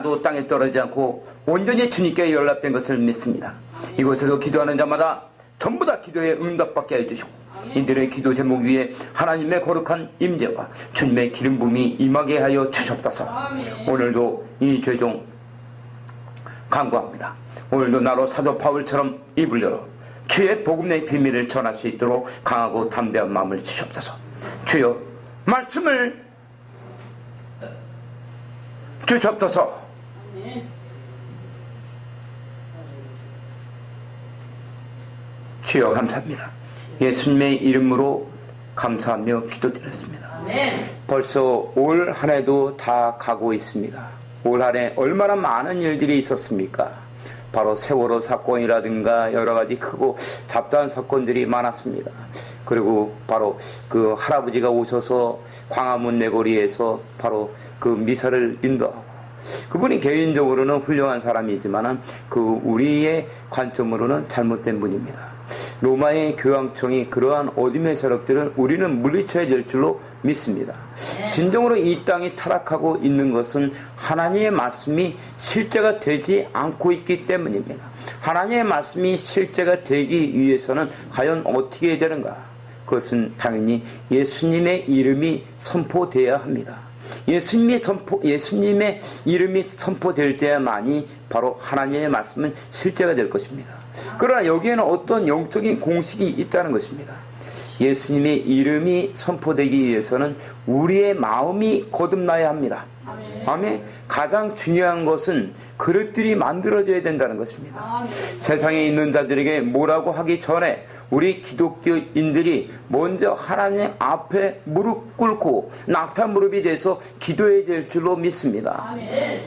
또 땅에 떨어지지 않고 온전히 주님께 연락된 것을 믿습니다. 이곳에서 기도하는 자마다 전부 다 기도에 응답받게 해주시고 이들의 기도 제목 위에 하나님의 거룩한 임재와 주님의 기름 부음이 임하게 하여 주옵소서. 오늘도 이 죄종 간구합니다. 오늘도 나로 사도 바울처럼 입을 열어 주의 복음의 비밀을 전할 수 있도록 강하고 담대한 마음을 주시옵소서. 주여 말씀을 주옵소서. 주여 감사합니다. 예수님의 이름으로 감사하며 기도드렸습니다. 벌써 올 한 해도 다 가고 있습니다. 올 한 해 얼마나 많은 일들이 있었습니까? 바로 세월호 사건이라든가 여러 가지 크고 잡다한 사건들이 많았습니다. 그리고 바로 그 할아버지가 오셔서 광화문 내거리에서 바로 그 미사를 인도하고, 그분이 개인적으로는 훌륭한 사람이지만은 그 우리의 관점으로는 잘못된 분입니다. 로마의 교황청이 그러한 어둠의 세력들을 우리는 물리쳐야 될 줄로 믿습니다. 진정으로 이 땅이 타락하고 있는 것은 하나님의 말씀이 실제가 되지 않고 있기 때문입니다. 하나님의 말씀이 실제가 되기 위해서는 과연 어떻게 해야 되는가? 그것은 당연히 예수님의 이름이 선포되어야 합니다. 예수님의 이름이 선포될 때야만이 바로 하나님의 말씀은 실제가 될 것입니다. 그러나 여기에는 어떤 영적인 공식이 있다는 것입니다. 예수님의 이름이 선포되기 위해서는 우리의 마음이 거듭나야 합니다. 아멘. 가장 중요한 것은 그릇들이 만들어져야 된다는 것입니다. 아멘. 세상에 있는 자들에게 뭐라고 하기 전에 우리 기독교인들이 먼저 하나님 앞에 무릎 꿇고 낙타 무릎이 돼서 기도해야 될 줄로 믿습니다. 아멘.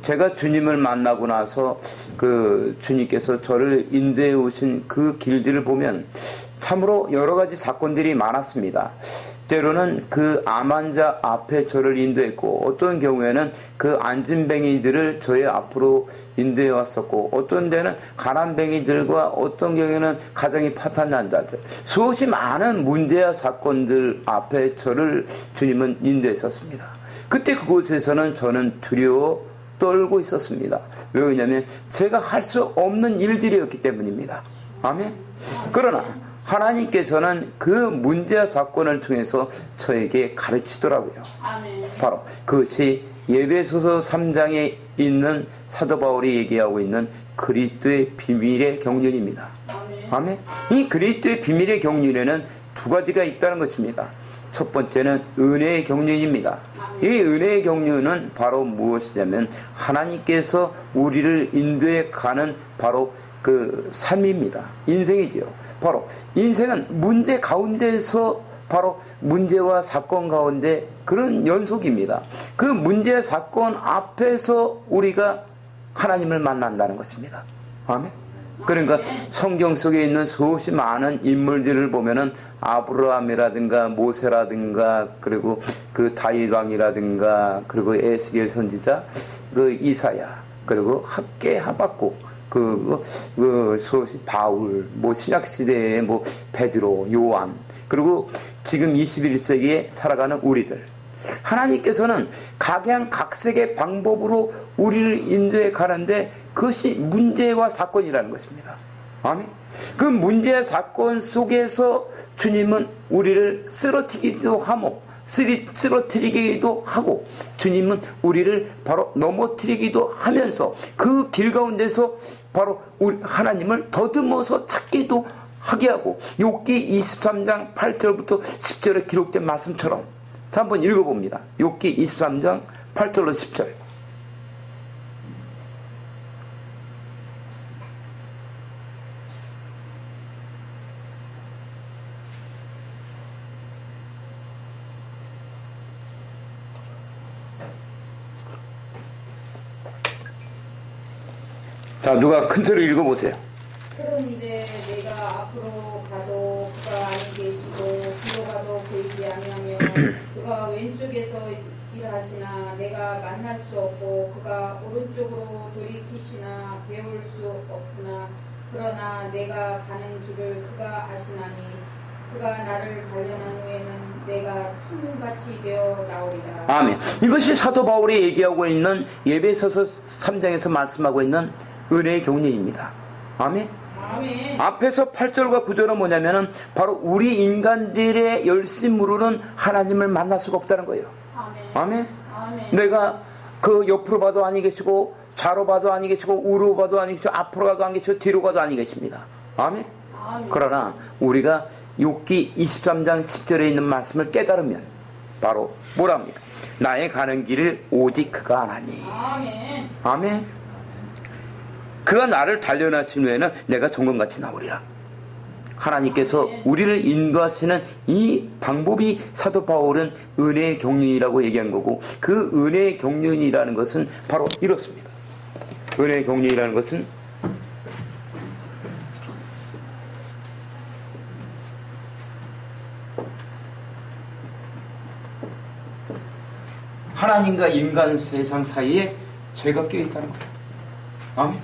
제가 주님을 만나고 나서 주님께서 저를 인도해 오신 그 길들을 보면 참으로 여러 가지 사건들이 많았습니다. 때로는 그 암 환자 앞에 저를 인도했고, 어떤 경우에는 그 안진뱅이들을 저의 앞으로 인도해 왔었고, 어떤 데는 가난뱅이들과 어떤 경우에는 가정이 파탄난 자들, 수없이 많은 문제와 사건들 앞에 저를 주님은 인도했었습니다. 그때 그곳에서는 저는 두려워 떨고 있었습니다. 왜냐하면 제가 할 수 없는 일들이었기 때문입니다. 아멘. 그러나 하나님께서는 그 문제와 사건을 통해서 저에게 가르치더라고요. 아멘. 바로 그것이 에베소서 3장에 있는 사도 바울이 얘기하고 있는 그리스도의 비밀의 경륜입니다. 아멘. 이 그리스도의 비밀의 경륜에는 두 가지가 있다는 것입니다. 첫 번째는 은혜의 경륜입니다. 이 은혜의 경륜은 바로 무엇이냐면 하나님께서 우리를 인도해 가는 바로 그 삶입니다. 인생이지요. 바로 인생은 문제 가운데서 바로 문제와 사건 가운데 그런 연속입니다. 그 문제 사건 앞에서 우리가 하나님을 만난다는 것입니다. 아멘. 그러니까 성경 속에 있는 수없이 많은 인물들을 보면은 아브라함이라든가 모세라든가 그리고 그 다윗 왕이라든가 그리고 에스겔 선지자, 그 이사야, 그리고 학개 하박국, 수없이 바울, 신약 시대의 베드로, 요한, 그리고 지금 21세기에 살아가는 우리들. 하나님께서는 각양각색의 방법으로 우리를 인도해 가는데 그것이 문제와 사건이라는 것입니다. 아멘. 그 문제와 사건 속에서 주님은 우리를 쓰러뜨리기도 하고 주님은 우리를 바로 넘어뜨리기도 하면서 그 길 가운데서 바로 하나님을 더듬어서 찾기도 하게 하고, 욥기 23장 8절부터 10절에 기록된 말씀처럼 한번 읽어봅니다. 욥기 23장 8절로 10절. 자, 누가 큰 소리로 읽어보세요. 그런데 내가 앞으로 가도 그가 안에 계시고 뒤로 가도 보이지 아니하며 그가 왼쪽에서 일하시나 내가 만날 수 없고 그가 오른쪽으로 돌이키시나 배울 수 없구나. 그러나 내가 가는 길을 그가 아시나니 그가 나를 단련한 후에는 내가 순금같이 되어 나오리라. 아멘. 이것이 사도 바울이 얘기하고 있는 에베소서 3장에서 말씀하고 있는 은혜의 경륜입니다. 아멘. 아멘. 앞에서 8절과 9절은 뭐냐면은 바로 우리 인간들의 열심으로는 하나님을 만날 수가 없다는 거예요. 아멘. 아멘. 아멘. 내가 그 옆으로 봐도 아니 계시고 좌로 봐도 아니 계시고 우로 봐도 아니 계시고 앞으로 가도 아니 계시고 뒤로 가도 아니 계십니다. 아멘. 아멘. 그러나 우리가 욥기 23장 10절에 있는 말씀을 깨달으면 바로 뭐랍니까? 나의 가는 길을 오직 그가 아나니. 아멘. 아멘. 그가 나를 단련하신 후에는 내가 정금같이 나오리라. 하나님께서 우리를 인도하시는 이 방법이 사도 바울은 은혜의 경륜이라고 얘기한 거고, 그 은혜의 경륜이라는 것은 바로 이렇습니다. 은혜의 경륜이라는 것은 하나님과 인간 세상 사이에 죄가 껴있다는 거예요. 아멘.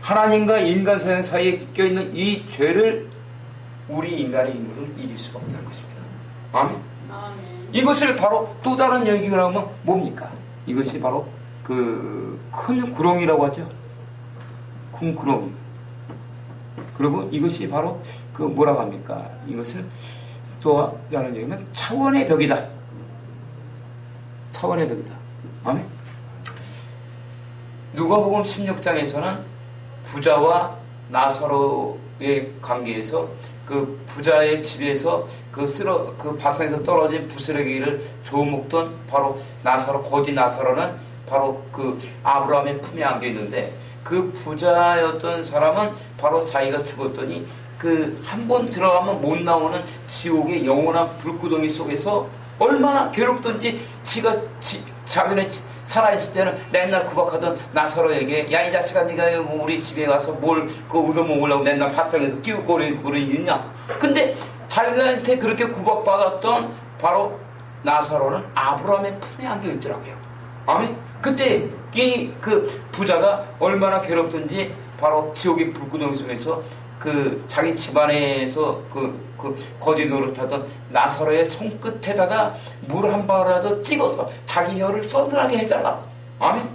하나님과 인간 세상 사이에 껴있는 이 죄를 우리 인간의 힘으로 이길 수가 없다는 것입니다. 아멘. 아멘. 이것을 바로 또 다른 얘기를 하면 뭡니까? 이것이 바로 그 큰 구렁이라고 하죠. 큰 구렁이. 그리고 이것이 바로 그 뭐라고 합니까? 이것을 또 다른 얘기는 차원의 벽이다. 차원의 벽이다. 아멘. 누가복음 16장에서는 부자와 나사로의 관계에서 그 부자의 집에서 그 밥상에서 떨어진 부스러기를 조먹던 바로 나사로, 거지 나사로는 바로 그 아브라함의 품에 안겨 있는데, 그 부자였던 사람은 바로 자기가 죽었더니 그 한 번 들어가면 못 나오는 지옥의 영원한 불구덩이 속에서 얼마나 괴롭던지 자기는 살아있을 때는 맨날 구박하던 나사로에게, 야 이 자식아 네가 우리 집에 가서 뭘 얻어먹으려고 맨날 밥상에서 끼우고 그러느냐. 근데 자기한테 그렇게 구박받았던 바로 나사로는 아브라함의 품에 안겨 있더라고요. 아멘. 그때 이 그 부자가 얼마나 괴롭던지 바로 지옥의 불구덩이 속에서 그 자기 집안에서 그 거지 노릇하던 나사로의 손끝에다가 물 한 방울이라도 찍어서 자기 혀를 서늘하게 해달라고. 아멘.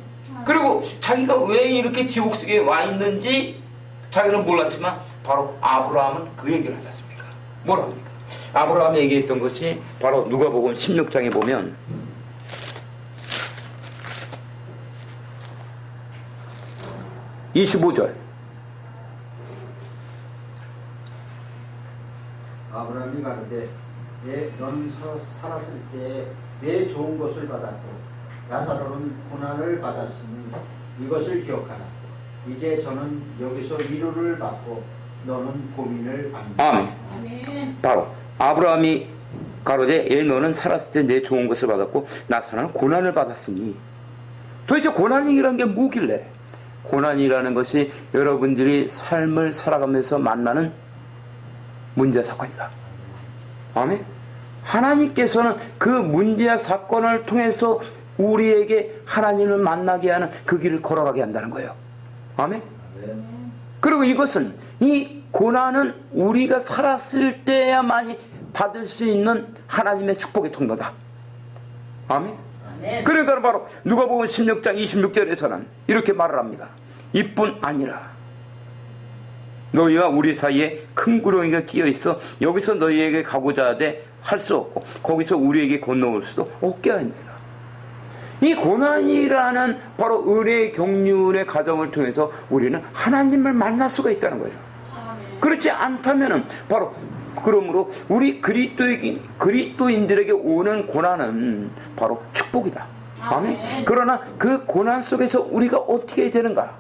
그리고 자기가 왜 이렇게 지옥 속에 와 있는지 자기는 몰랐지만 바로 아브라함은 그 얘기를 하지 않습니까? 뭐라 합니까? 아브라함이 얘기했던 것이 바로 누가복음 16장에 보면 25절. 아브라함이 가는데 너는 살았을 때 내 좋은 것을 받았고 나사로는 고난을 받았으니 이것을 기억하라. 이제 저는 여기서 위로를 받고 너는 고민을 받는다. 아멘. 아멘. 바로 아브라함이 가로되 너는 살았을 때 내 좋은 것을 받았고 나사로는 고난을 받았으니. 도대체 고난이라는 게 뭐길래? 고난이라는 것이 여러분들이 삶을 살아가면서 만나는 문제와 사건이다. 아멘. 하나님께서는 그 문제와 사건을 통해서 우리에게 하나님을 만나게 하는 그 길을 걸어가게 한다는 거예요. 아멘. 그리고 이것은, 이 고난은 우리가 살았을 때야만이 받을 수 있는 하나님의 축복의 통로다. 아멘. 그러니까 바로 누가복음 16장 26절에서는 이렇게 말을 합니다. 이뿐 아니라 너희가 우리 사이에 큰 구렁이가 끼어 있어 여기서 너희에게 가고자 하되 할 수 없고 거기서 우리에게 건너올 수도 없게 하니라. 이 고난이라는 바로 은혜의 경륜의 과정을 통해서 우리는 하나님을 만날 수가 있다는 거예요. 그렇지 않다면은 바로 그러므로 우리 그리스도인들에게 오는 고난은 바로 축복이다. 아멘. 그러나 그 고난 속에서 우리가 어떻게 해야 되는가?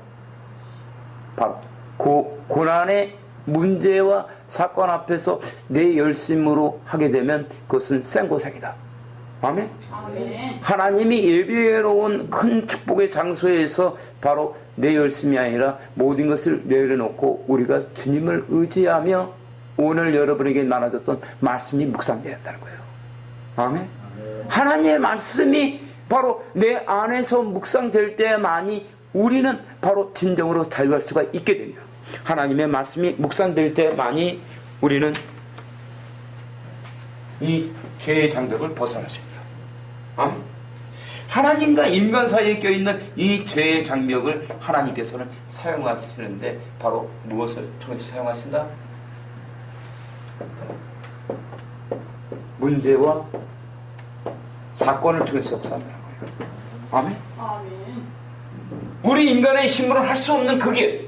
바로 그 고난의 문제와 사건 앞에서 내 열심으로 하게 되면 그것은 생고생이다. 아멘. 아멘. 하나님이 예비해 놓은 큰 축복의 장소에서 바로 내 열심이 아니라 모든 것을 내려놓고 우리가 주님을 의지하며 오늘 여러분에게 나눠줬던 말씀이 묵상되어야 한다는 거예요. 아멘. 하나님의 말씀이 바로 내 안에서 묵상될 때만이 우리는 바로 진정으로 자유할 수가 있게 됩니다. 하나님의 말씀이 묵상될 때만이 우리는 이 죄의 장벽을 벗어나십니다. 아멘. 하나님과 인간 사이에 껴있는 이 죄의 장벽을 하나님께서는 사용하시는데 바로 무엇을 통해서 사용하신다? 문제와 사건을 통해서 역사한다는 거예요. 아멘. 아멘. 우리 인간의 힘으로는 할 수 없는 그게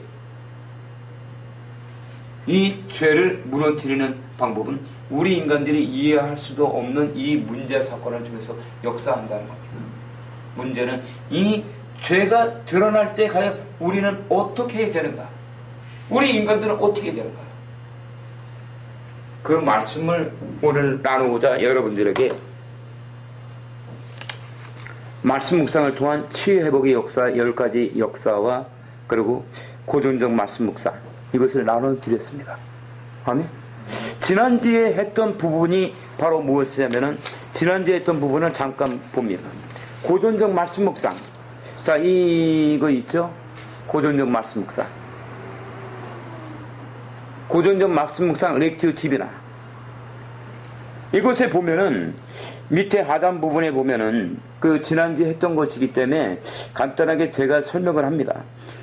이 죄를 무너뜨리는 방법은 우리 인간들이 이해할 수도 없는 이 문제 사건을 통해서 역사한다는 겁니다. 문제는 이 죄가 드러날 때 과연 우리는 어떻게 해야 되는가? 우리 인간들은 어떻게 해야 되는가? 그 말씀을 오늘 나누고자 여러분들에게 말씀 묵상을 통한 치유 회복의 역사 10가지 역사와 그리고 고전적 말씀 묵상 이것을 나눠드렸습니다. 아멘. 지난주에 했던 부분이 바로 무엇이냐면은 지난주에 했던 부분을 잠깐 봅니다. 고전적 말씀 묵상. 자, 이거 있죠? 고전적 말씀 묵상. 고전적 말씀 묵상 렉티오 TV나 이곳에 보면은 밑에 하단 부분에 보면은 그 지난주에 했던 것이기 때문에 간단하게 제가 설명을 합니다.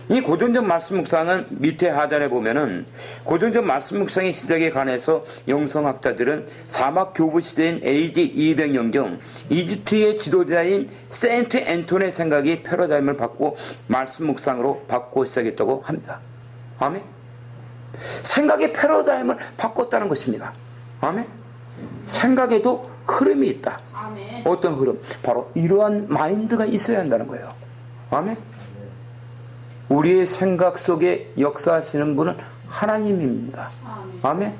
이 고전적 말씀 묵상은 밑에 하단에 보면은 고전적 말씀 묵상의 시작에 관해서 영성학자들은 사막 교부 시대인 AD 200년경 이집트의 지도자인 세인트 앤톤의 생각이 패러다임을 받고 말씀 묵상으로 바꾸고 시작했다고 합니다. 아멘. 생각의 패러다임을 바꿨다는 것입니다. 아멘. 생각에도 흐름이 있다. 아멘. 어떤 흐름? 바로 이러한 마인드가 있어야 한다는 거예요. 아멘. 우리의 생각 속에 역사하시는 분은 하나님입니다. 아멘.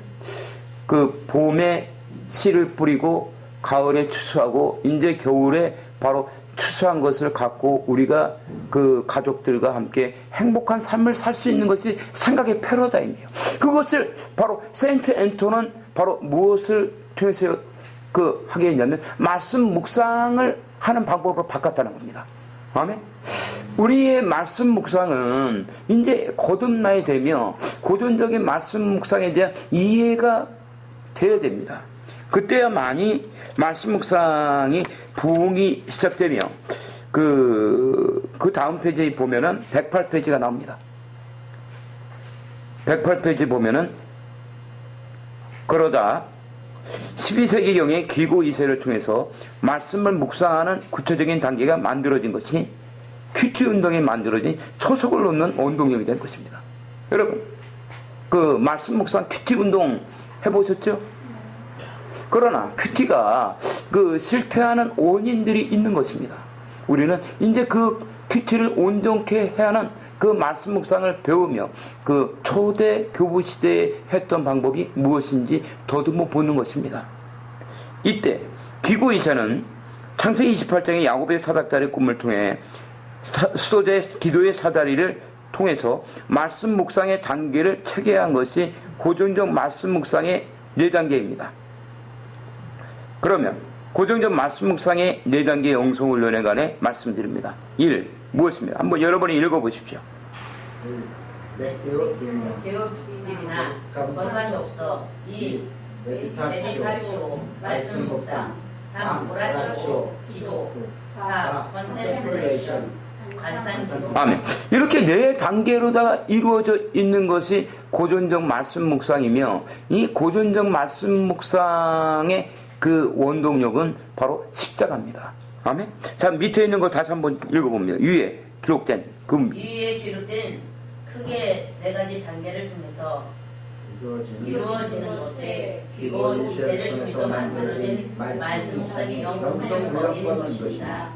그 봄에 씨를 뿌리고 가을에 추수하고 이제 겨울에 바로 추수한 것을 갖고 우리가 그 가족들과 함께 행복한 삶을 살 수 있는 것이 생각의 패러다임이에요. 그것을 바로 세인트 앤톤은 바로 무엇을 통해서 하게 했냐면 말씀 묵상을 하는 방법으로 바꿨다는 겁니다. 아멘. 우리의 말씀 묵상은 이제 거듭나야 되며 고전적인 말씀 묵상에 대한 이해가 되어야 됩니다. 그때야만이 말씀 묵상이 부흥이 시작되며 그 다음 페이지에 보면은 108페이지가 나옵니다. 108페이지 보면은 그러다 12세기경에 기고 2세를 통해서 말씀을 묵상하는 구체적인 단계가 만들어진 것이 큐티 운동이 만들어진 소속을 놓는 운동형이 된 것입니다. 여러분, 그 말씀 묵상 큐티 운동 해보셨죠? 그러나 큐티가 그 실패하는 원인들이 있는 것입니다. 우리는 이제 그 큐티를 온전케 해야 하는 그 말씀 묵상을 배우며 그 초대 교부 시대에 했던 방법이 무엇인지 더듬어 보는 것입니다. 이때 기고 2세는 창세기 28장의 야곱의 사닥다리 꿈을 통해 수도자의 기도의 사다리를 통해서 말씀 묵상의 단계를 체계한 것이 고전적 말씀 묵상의 4단계입니다. 그러면 고전적 말씀 묵상의 4단계 영성훈련에 관해 말씀드립니다. 1. 무엇입니다? 한번 여러분이 읽어보십시오. 교육비밀이나 건강 독서 2. 메디타치오 말씀 묵상 3. 오라치오 기도 4. 컨템플레이션 관상기도. 아멘. 이렇게 4단계로다가 이루어져 있는 것이 고전적 말씀 묵상이며 이 고전적 말씀 묵상의 그 원동력은 바로 십자가입니다. 아멘. 자, 밑에 있는 거 다시 한번 읽어봅니다. 위에 기록된 위에 기록된 크게 4가지 단계를 통해서 이루어지는 것에 기고 2세를 통해서 만들어진 말씀 묵상이 영성을 이루는 것입니다.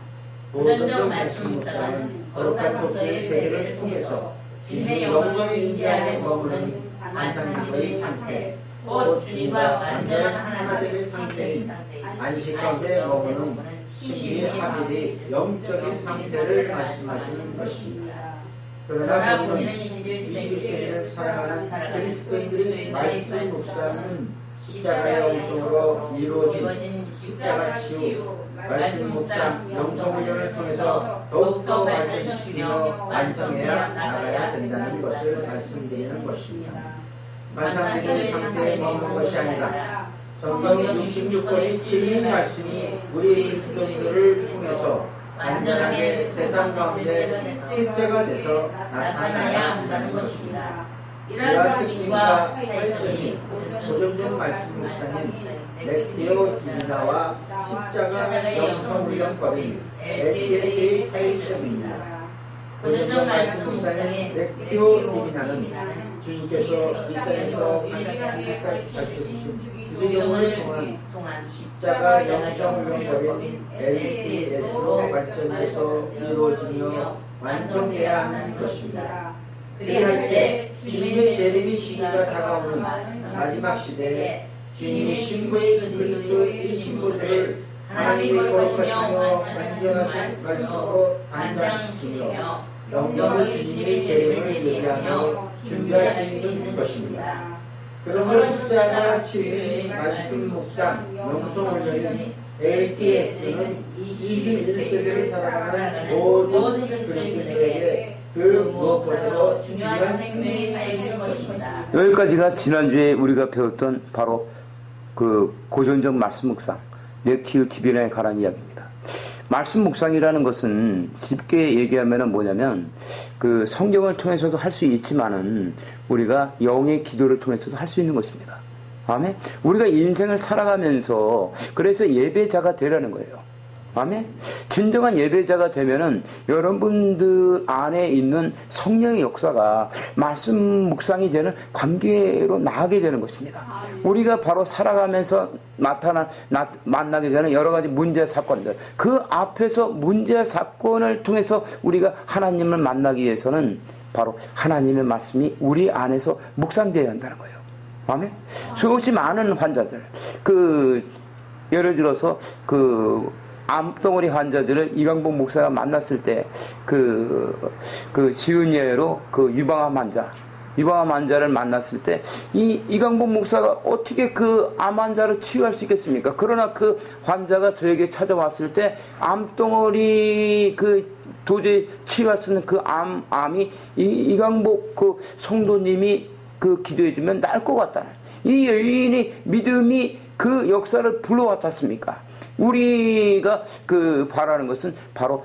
고전적 말씀 묵상은 거룩한 독서의 세계를 통해서 주님의 영광을 인지하게 머무는 안상주의 상태, 곧 주님과 완전한 하나됨의 상태인 안식 가운데 머무는 심히 합일이 영적인 상태를 말씀하시는 것입니다. 그러나 본인은 21세기를 살아가는 그리스도인들의 말씀 묵상은 십자가의 영성으로 이루어진 십자가 치유, 말씀 묵상, 영성훈련을 통해서 더욱더 발전시키며 완성해야 나가야 된다는 것을 말씀드리는 것입니다. 만상적인 상태에 머무는 것이 아니라 성경 66권의 진리 말씀이 우리 그리스도인들을 통해서 완전하게 세상 가운데 실제가 돼서 나타나야 한다는 것입니다. 이러한 특징과 차이점이 고전적 말씀 묵상인 렉티오 디비나와 십자가 영성훈련법인 LTS의 차이점입니다. 고전적 말씀 묵상인 렉티오 디비나는 주님께서 이 땅에서 만나기까지 가르쳐주신 기도용을 통한 십자가 영성훈련법인 LTS로 발전돼서 이루어지며 완성돼야 하는 것입니다. 그리할 때 주님의 재림의 시기가 다가오는 마지막 시대에 주님의 신부의 그리스도의 신부들을 하나님의 거룩하시며 완전하신 말씀으로 단장시키며 영광의 주님의 재림을 예비하며 준비할 수 있는 것입니다. 그러므로 십자가 치유의 말씀 묵상 영성훈련인 LTS는 21세기를 살아가는 모든 그리스도인들에게 그 무엇보다도 중요한 생명의 사역인 것입니다. 여기까지가 지난주에 우리가 배웠던 바로 그 고전적 말씀 묵상, 렉티오 디비나에 관한 이야기입니다. 말씀 묵상이라는 것은 쉽게 얘기하면 뭐냐면 그 성경을 통해서도 할 수 있지만은 우리가 영의 기도를 통해서도 할 수 있는 것입니다. 아멘. 우리가 인생을 살아가면서 그래서 예배자가 되라는 거예요. 아멘. 진정한 예배자가 되면은 여러분들 안에 있는 성령의 역사가 말씀 묵상이 되는 관계로 나가게 되는 것입니다. 우리가 바로 살아가면서 만나게 되는 여러 가지 문제 사건들, 그 앞에서 문제 사건을 통해서 우리가 하나님을 만나기 위해서는 바로 하나님의 말씀이 우리 안에서 묵상되어야 한다는 거예요. 아멘. 수없이 많은 환자들, 예를 들어서 암덩어리 환자들을 이강복 목사가 만났을 때 쉬운 예로 유방암 환자를 만났을 때 이강복 목사가 어떻게 그 암 환자를 치유할 수 있겠습니까? 그러나 그 환자가 저에게 찾아왔을 때 암덩어리 도저히 치유할 수 있는 암이 이강복 성도님이 기도해주면 날 것 같다는 이 여인의 믿음이 그 역사를 불러왔지 않습니까? 우리가 바라는 것은 바로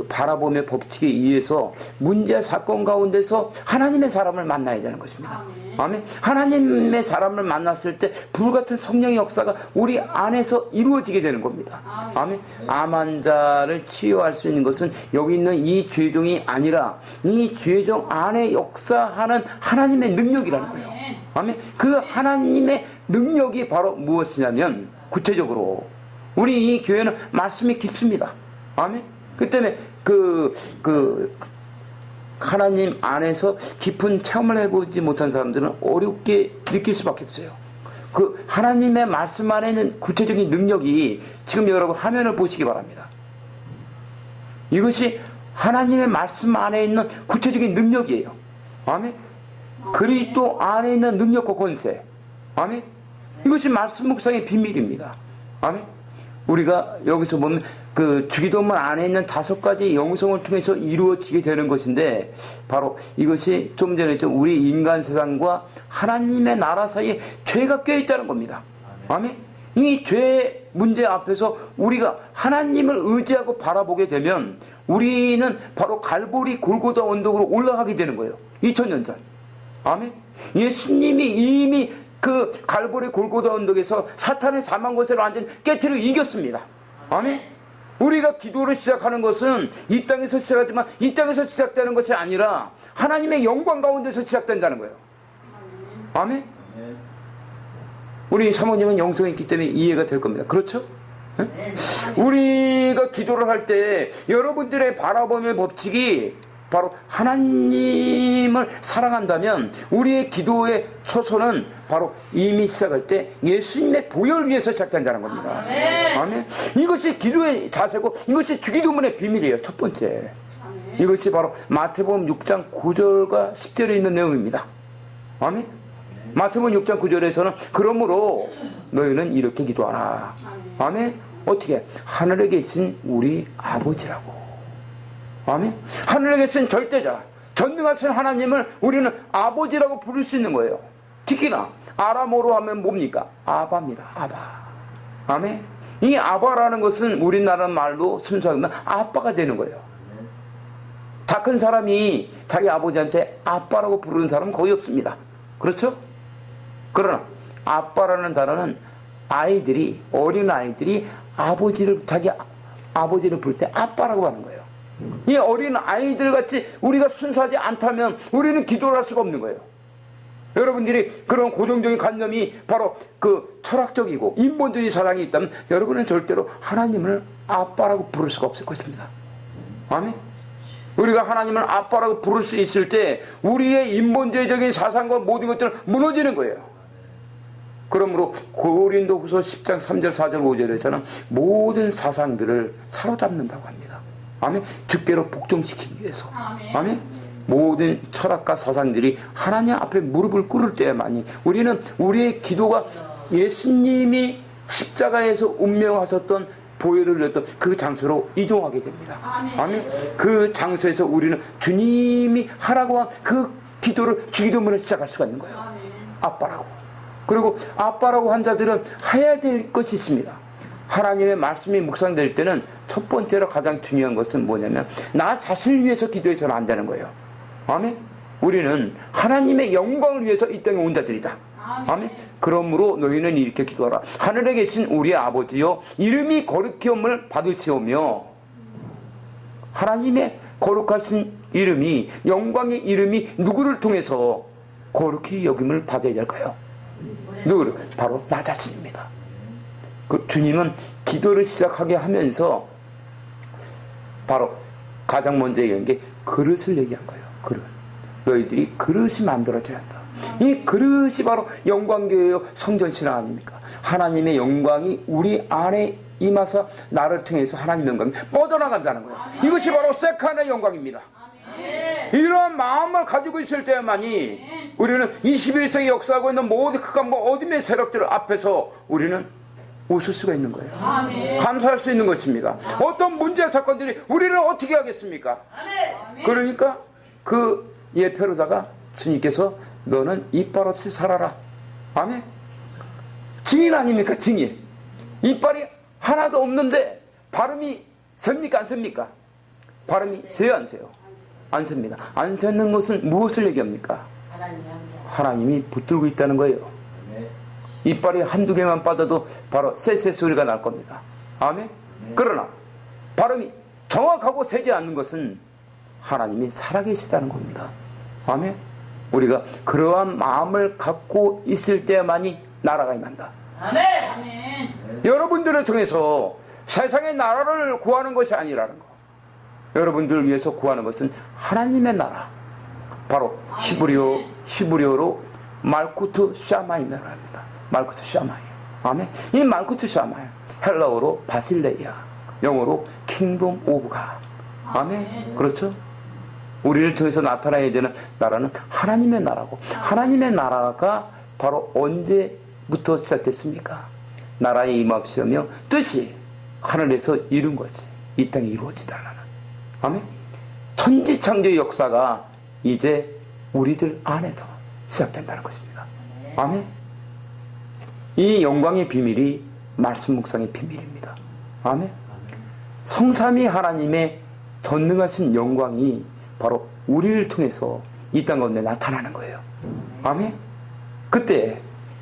바라봄의 법칙에 의해서 문제 사건 가운데서 하나님의 사람을 만나야 되는 것입니다. 아멘. 하나님의 사람을 만났을 때 불같은 성령의 역사가 우리 안에서 이루어지게 되는 겁니다. 아멘. 암 환자를 치유할 수 있는 것은 여기 있는 이 죄종이 아니라 이 죄종 안에 역사하는 하나님의 능력이라는 거예요. 아멘. 그 하나님의 능력이 바로 무엇이냐면 구체적으로 우리 이 교회는 말씀이 깊습니다. 아멘. 그 때문에 하나님 안에서 깊은 체험을 해보지 못한 사람들은 어렵게 느낄 수밖에 없어요. 하나님의 말씀 안에 있는 구체적인 능력이 지금 여러분 화면을 보시기 바랍니다. 이것이 하나님의 말씀 안에 있는 구체적인 능력이에요. 아멘. 그리스도 안에 있는 능력과 권세. 아멘. 이것이 말씀 묵상의 비밀입니다. 아멘. 우리가 여기서 보면 주기도문 안에 있는 5가지 영성을 통해서 이루어지게 되는 것인데 바로 이것이 좀 전에 우리 인간 세상과 하나님의 나라 사이에 죄가 껴있다는 겁니다. 아멘. 이 죄 문제 앞에서 우리가 하나님을 의지하고 바라보게 되면 우리는 바로 갈보리 골고다 언덕으로 올라가게 되는 거예요. 2000년 전. 아멘. 예수님이 이미 갈보리 골고다 언덕에서 사탄의 사망 권세를 완전히 깨트려 이겼습니다. 아멘. 우리가 기도를 시작하는 것은 이 땅에서 시작하지만 이 땅에서 시작되는 것이 아니라 하나님의 영광 가운데서 시작된다는 거예요. 아멘. 우리 사모님은 영성이 있기 때문에 이해가 될 겁니다. 그렇죠? 네? 우리가 기도를 할 때 여러분들의 바라봄의 법칙이 바로 하나님을 사랑한다면 우리의 기도의 초소는 바로 이미 시작할 때 예수님의 보혈을 위해서 시작된다는 겁니다. 아멘. 아멘. 이것이 기도의 자세고 이것이 주기도문의 비밀이에요. 첫 번째. 아멘. 이것이 바로 마태복음 6장 9절과 10절에 있는 내용입니다. 아멘. 마태복음 6장 9절에서는 그러므로 너희는 이렇게 기도하라. 아멘. 어떻게? 하늘에 계신 우리 아버지라고. 아멘. 하늘에 계신 절대자, 전능하신 하나님을 우리는 아버지라고 부를 수 있는 거예요. 특히나 아람어로 하면 뭡니까? 아바입니다. 아바. 아멘. 이 아바라는 것은 우리나라 말로 순수하면 아빠가 되는 거예요. 다 큰 사람이 자기 아버지한테 아빠라고 부르는 사람은 거의 없습니다. 그렇죠? 그러나 아빠라는 단어는 아이들이, 어린 아이들이 자기 아버지를 부를 때 아빠라고 하는 거예요. 이 어린 아이들 같이 우리가 순수하지 않다면 우리는 기도를 할 수가 없는 거예요. 여러분들이 그런 고정적인 관념이 바로 그 철학적이고 인본주의 사상이 있다면 여러분은 절대로 하나님을 아빠라고 부를 수가 없을 것입니다. 아멘. 우리가 하나님을 아빠라고 부를 수 있을 때 우리의 인본주의적인 사상과 모든 것들은 무너지는 거예요. 그러므로 고린도후서 10장 3절 4절 5절에서는 모든 사상들을 사로잡는다고 합니다. 아멘. 즉대로 복종시키기 위해서. 아멘. 모든 철학과 사상들이 하나님 앞에 무릎을 꿇을 때만이 우리는 우리의 기도가 예수님이 십자가에서 운명하셨던 보혈을 냈던 그 장소로 이동하게 됩니다. 아멘. 그 장소에서 우리는 주님이 하라고 한 그 기도를 주기도문을 시작할 수가 있는 거예요. 아빠라고. 그리고 아빠라고 한 자들은 해야 될 것이 있습니다. 하나님의 말씀이 묵상될 때는 첫 번째로 가장 중요한 것은 뭐냐면 나 자신을 위해서 기도해서는 안 되는 거예요. 아멘. 우리는 하나님의 영광을 위해서 이 땅에 온 자들이다. 아멘. 그러므로 너희는 이렇게 기도하라. 하늘에 계신 우리 아버지여 이름이 거룩히움을 받으시오며 하나님의 거룩하신 이름이 영광의 이름이 누구를 통해서 거룩히 여김을 받아야 될까요? 누구를? 바로 나 자신입니다. 그 주님은 기도를 시작하게 하면서 바로 가장 먼저 얘기한 게 그릇을 얘기한 거예요. 그릇. 너희들이 그릇이 만들어져야 한다. 이 그릇이 바로 영광교회요 성전신앙 아닙니까? 하나님의 영광이 우리 안에 임하서 나를 통해서 하나님의 영광이 뻗어나간다는 거예요. 이것이 바로 세칸의 영광입니다. 이러한 마음을 가지고 있을 때만이 우리는 21세기 역사하고 있는 모든 극한과 어둠의 세력들 앞에서 우리는 웃을 수가 있는 거예요. 감사할 수 있는 것입니다. 어떤 문제 사건들이 우리를 어떻게 하겠습니까? 그러니까 그 예표로다가 주님께서 너는 이빨 없이 살아라. 아멘. 증인 아닙니까? 증인. 이빨이 하나도 없는데 발음이 셉니까? 안 셉니까? 발음이 세요? 안 세요? 안 셉니다. 안 세는 것은 무엇을 얘기합니까? 하나님이 붙들고 있다는 거예요. 이빨이 한두 개만 빠져도 바로 쎄쎄 소리가 날 겁니다. 아멘. 그러나 발음이 정확하고 세지 않는 것은 하나님이 살아계시다는 겁니다. 아멘. 우리가 그러한 마음을 갖고 있을 때만이 나라가 임한다. 아멘. 여러분들을 통해서 세상의 나라를 구하는 것이 아니라는 거. 여러분들을 위해서 구하는 것은 하나님의 나라. 바로 히브리어로 말쿠트 샤마이라고 합니다. 말쿠트 샤마이. 아멘. 이 말쿠트 샤마이. 헬라어로 바실레이아. 영어로 킹덤 오브 가. 아멘. 그렇죠? 우리를 통해서 나타나야 되는 나라는 하나님의 나라고, 하나님의 나라가 바로 언제부터 시작됐습니까? 나라에 임하시며 뜻이 하늘에서 이룬 것이 이 땅에 이루어지달라는. 아멘. 천지창조의 역사가 이제 우리들 안에서 시작된다는 것입니다. 아멘. 이 영광의 비밀이 말씀 묵상의 비밀입니다. 아멘. 성삼위 하나님의 전능하신 영광이 바로 우리를 통해서 이 땅 가운데 나타나는 거예요. 아멘. 그때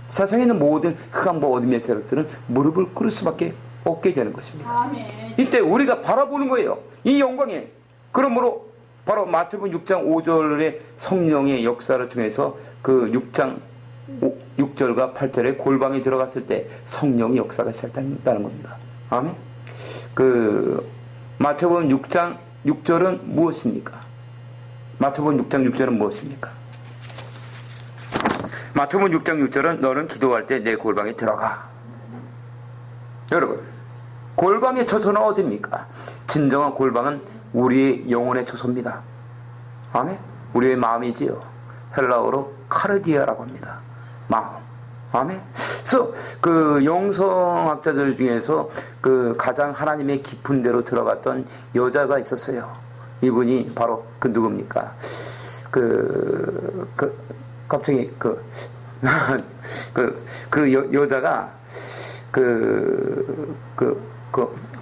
세상에 있는 모든 흑암과 어둠의 세력들은 무릎을 꿇을 수밖에 없게 되는 것입니다. 아멘. 이때 우리가 바라보는 거예요. 이 영광에. 그러므로 바로 마태복음 6장 5절의 성령의 역사를 통해서 그 6장 6절과 8절에 골방에 들어갔을 때 성령의 역사가 시작된다는 겁니다. 아멘. 그 마태복음 6장 6절은 무엇입니까? 마태복음 6장 6절은 무엇입니까? 마태복음 6장 6절은 너는 기도할 때 내 골방에 들어가. 여러분, 골방의 처소는 어디입니까? 진정한 골방은 우리의 영혼의 처소입니다. 아멘? 우리의 마음이지요. 헬라어로 카르디아라고 합니다. 마음. 아멘? 그래서 그 영성학자들 중에서 그 가장 하나님의 깊은 데로 들어갔던 여자가 있었어요. 이분이 바로 그 누굽니까? 갑자기 여자가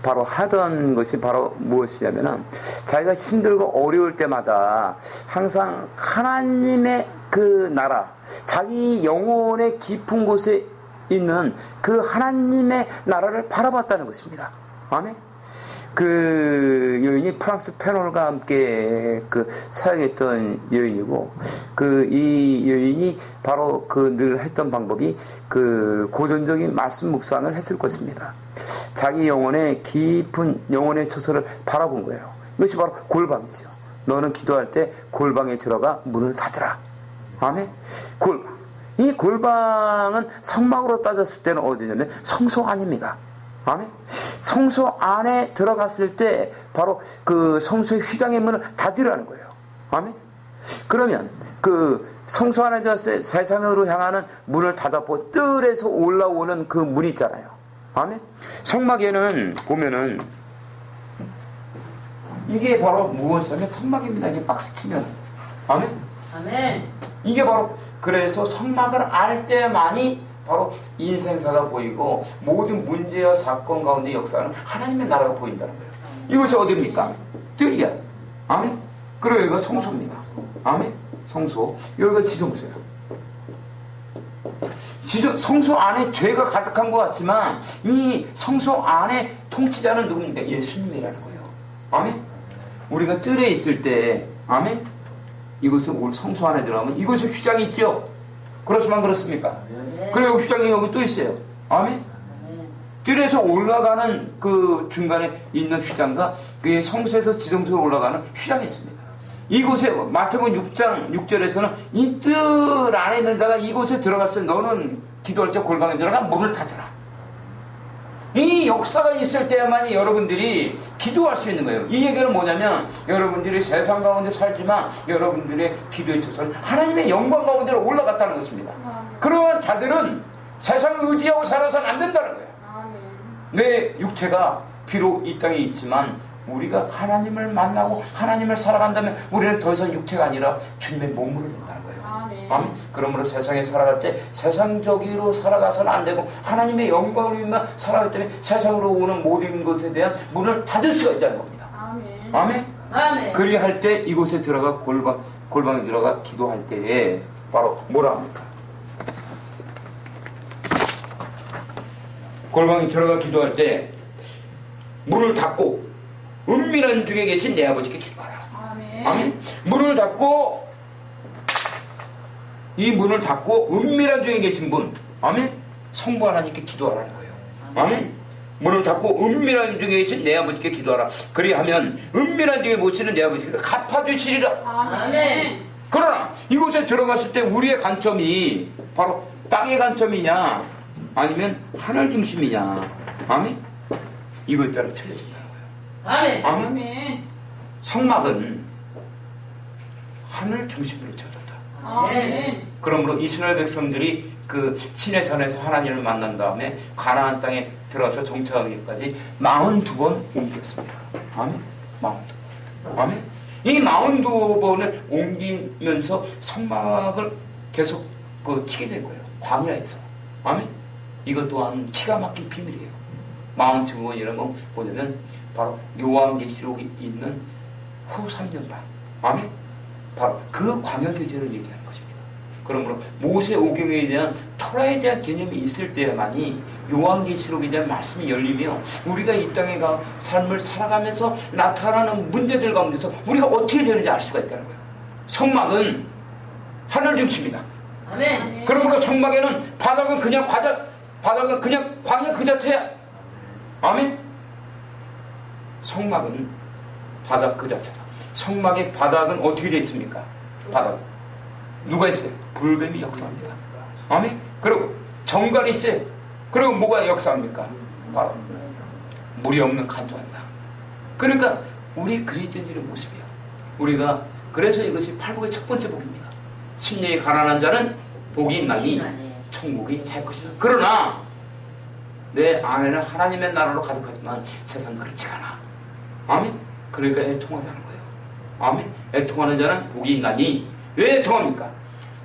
바로 하던 것이 바로 무엇이냐면은 자기가 힘들고 어려울 때마다 항상 하나님의 그 나라, 자기 영혼의 깊은 곳에 있는 그 하나님의 나라를 바라봤다는 것입니다. 아멘. 그 여인이 프랑스 페놀과 함께 사용했던 여인이고, 이 여인이 바로 늘 했던 방법이 고전적인 말씀 묵상을 했을 것입니다. 자기 영혼의 깊은 영혼의 처소를 바라본 거예요. 이것이 바로 골방이죠. 너는 기도할 때 골방에 들어가 문을 닫으라. 아멘. 골방. 이 골방은 성막으로 따졌을 때는 어디냐면 성소 안입니다. 아멘. 성소 안에 들어갔을 때 바로 성소의 휘장의 문을 닫으라는 거예요. 아멘. 그러면 성소 안에 들어갔을 때 세상으로 향하는 문을 닫았고 뜰에서 올라오는 그 문 있잖아요. 아멘. 성막에는 보면은 이게 바로 무엇이냐면 성막입니다. 이게 박스 치면. 아멘. 아멘. 이게 바로 그래서 성막을 알 때만이 바로 인생사가 보이고 모든 문제와 사건 가운데 역사는 하나님의 나라가 보인다는 거예요. 이것이 어디입니까? 뜰이야. 아멘. 그리고 여기가 성소입니다. 아멘. 성소. 여기가 지성소예요. 성소 안에 죄가 가득한 것 같지만 이 성소 안에 통치자는 누굽니까? 예수님이라는 거예요. 아멘. 우리가 뜰에 있을 때, 아멘. 이곳에 성소 안에 들어가면 이곳에 휘장이 있죠. 그렇지만 그렇습니까? 그리고 휘장이 여기 또 있어요. 아멘. 뜰에서 올라가는 중간에 있는 휘장과 그 성소에서 지성소로 올라가는 휘장이 있습니다. 이곳에 마태복음 6장 6절에서는 이 뜰 안에 있는 자가 이곳에 들어갔을 때 너는 기도할 때 골방에 들어가 문을 닫아라. 이 역사가 있을 때야만이 여러분들이 기도할 수 있는 거예요. 이 얘기는 뭐냐면 여러분들이 세상 가운데 살지만 여러분들의 기도의 처소는 하나님의 영광 가운데로 올라갔다는 것입니다. 그러한 자들은 세상을 의지하고 살아서는 안 된다는 거예요. 내 육체가 비록 이 땅에 있지만 우리가 하나님을 만나고 하나님을 살아간다면 우리는 더 이상 육체가 아니라 주님의 몸으로 된다는 거예요. 아멘. 그러므로 세상에 살아갈 때 세상적으로 살아가서는 안 되고 하나님의 영광을 위해만 살아가기 때문에 세상으로 오는 모든 것에 대한 문을 닫을 수가 있다는 겁니다. 아멘. 아멘. 아멘. 그리할 때 이곳에 들어가 골방에 들어가 기도할 때에 바로 뭐라 합니까? 골방에 들어가 기도할 때 문을 닫고 은밀한 중에 계신 내 아버지께 기도하라. 아멘. 아멘. 문을 닫고 이 문을 닫고 은밀한 중에 계신 분, 아멘. 성부 하나님께 기도하라는 거예요. 아멘. 문을 닫고 은밀한 중에 계신 내 아버지께 기도하라. 그리하면 은밀한 중에 모시는 내 아버지께서 갚아주시리라. 아멘. 그러나 이곳에 들어갔을 때 우리의 관점이 바로 땅의 관점이냐 아니면 하늘 중심이냐, 아멘. 이거에 따라 틀려진다는 거예요. 아멘. 아멘. 아멘. 성막은 하늘 중심으로 쳐졌다. 아멘. 그러므로 이스라엘 백성들이 시내산에서 하나님을 만난 다음에 가나안 땅에 들어가서 정착하기까지 42번 옮겼습니다. 아멘. 42번. 아멘. 이 42번을 옮기면서 성막을 계속 치게 된 거예요. 광야에서. 아멘. 이것 또한 기가 막힌 비밀이에요. 42번이라는 건 뭐냐면 바로 요한계시록이 있는 후 3년 반. 아멘. 바로 그 광야계절을 얘기하는 것입니다. 그러므로 모세 오경에 대한 토라에 대한 개념이 있을 때만이 요한계시록에 대한 말씀이 열리며 우리가 이 땅의 삶을 살아가면서 나타나는 문제들 가운데서 우리가 어떻게 되는지 알 수가 있다는 거예요. 성막은 하늘 중심이다. 아멘. 그러므로 성막에는 바닥은 그냥 광야 그 자체야. 아멘. 성막은 바닥 그 자체다. 성막의 바닥은 어떻게 되어 있습니까? 바닥 누가 있어요? 불뱀이 역사합니다. 아멘. 그리고 정갈이 있어요. 그리고 뭐가 역사합니까? 바로 물이 없는 간조한다. 그러니까 우리 그리스도인들의 모습이야. 우리가 그래서 이것이 팔복의 첫 번째 복입니다. 심령이 가난한 자는 복이 있나니 천국이 될 것이다. 그러나 내 안에는 하나님의 나라로 가득하지만 세상은 그렇지 않아. 아멘. 그러니까 애통하자는 거예요. 아멘. 애통하는 자는 복이 있나니 왜 애통합니까?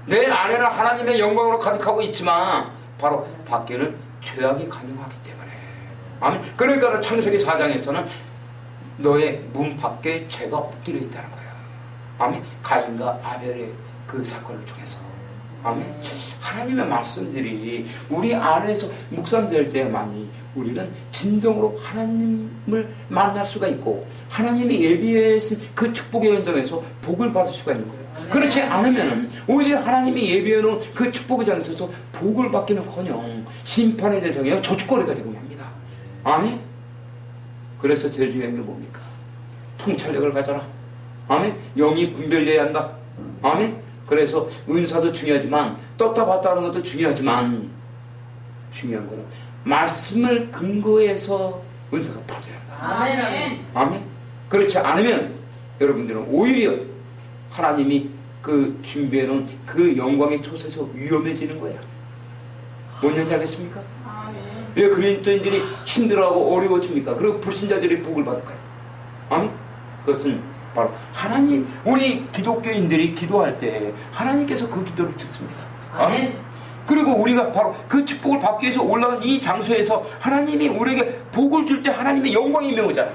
내 안에는 하나님의 영광으로 가득하고 있지만 바로 밖에는 죄악이 가능하기 때문에. 아멘. 그러니까 창세기 4장에서는 너의 문 밖에 죄가 엎드려 있다는 거예요. 아멘. 가인과 아벨의 그 사건을 통해서. 아멘. 하나님의 말씀들이 우리 안에서 묵상될 때만이 우리는 진정으로 하나님을 만날 수가 있고 하나님이 예비하신 그 축복의 현장에서 복을 받을 수가 있는 거예요. 그렇지 않으면 오히려 하나님이 예비해놓은 그 축복의 장소에서 복을 받기는커녕 심판의 대상이요 저주거리가 되고 맙니다. 아멘. 그래서 제일 중요한 게 뭡니까? 통찰력을 가져라. 아멘. 영이 분별돼야 한다. 아멘. 그래서 은사도 중요하지만 떴다 봤다 하는 것도 중요하지만 중요한 거는 말씀을 근거해서 은사가 퍼져야 한다. 아멘. 아멘. 그렇지 않으면 여러분들은 오히려 하나님이 그 준비해놓은 그 영광의 톳에서 위험해지는 거야. 뭔 얘기인지 알겠습니까? 왜 그리스도인들이 힘들어하고 어려워집니까? 그리고 불신자들이 복을 받을까요? 아멘. 그것은 바로 하나님, 우리 기독교인들이 기도할 때 하나님께서 그 기도를 듣습니다. 아멘. 그리고 우리가 바로 그 축복을 받기 위해서 올라간 이 장소에서 하나님이 우리에게 복을 줄 때 하나님의 영광이 임해오잖아요.